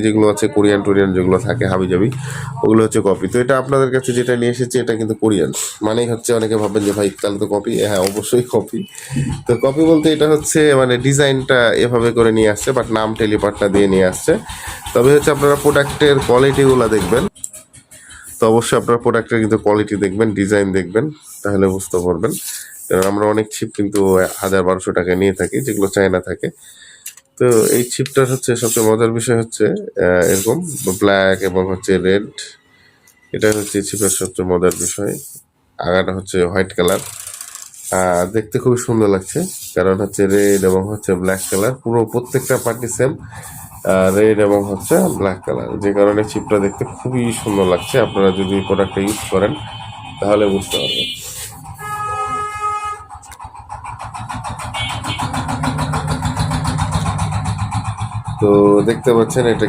যেগুলো আছে কোরিয়ান টোরিয়ান যেগুলো থাকে হাবিজাবি, ওগুলো হচ্ছে কপি। তো এটা আপনাদের কাছে যেটা নিয়ে এসেছি এটা কিন্তু কোরিয়ান, মানেই হচ্ছে অনেকে ভাববেন যে ভাই তাহলে তো কপি। হ্যাঁ, অবশ্যই কপি। তো কপি বলতে এটা হচ্ছে মানে ডিজাইনটা এভাবে করে নিয়ে আসছে, বাট নাম টেলিপাটনা দিয়ে নিয়ে আসছে। তবে হচ্ছে আপনারা প্রোডাক্টের কোয়ালিটিগুলো দেখবেন। তো অবশ্যই আপনার প্রোডাক্টের কিন্তু কোয়ালিটি দেখবেন, ডিজাইন দেখবেন, তাহলে বুঝতে পারবেন। কারণ আমরা অনেক ছিপ কিন্তু 1000-1200 টাকা নিয়ে থাকি, যেগুলো চায়না থাকে। তো এই ছিপটার হচ্ছে সবচেয়ে মজার বিষয় হচ্ছে এরকম ব্ল্যাক এবং হচ্ছে রেড, এটা হচ্ছে ছিপের সবচেয়ে মজার বিষয়। আগাটা হচ্ছে হোয়াইট কালার, দেখতে খুবই সুন্দর লাগছে, কারণ হচ্ছে রেড এবং হচ্ছে ব্ল্যাক কালার, পুরো প্রত্যেকটা পার্টি সেম রেড এবং হচ্ছে ব্ল্যাক কালার, যে কারণে ছিপটা দেখতে খুবই সুন্দর লাগছে। আপনারা যদি প্রোডাক্টটা ইউজ করেন তাহলে বুঝতে পারবেন। তো দেখতে পাচ্ছেন এটা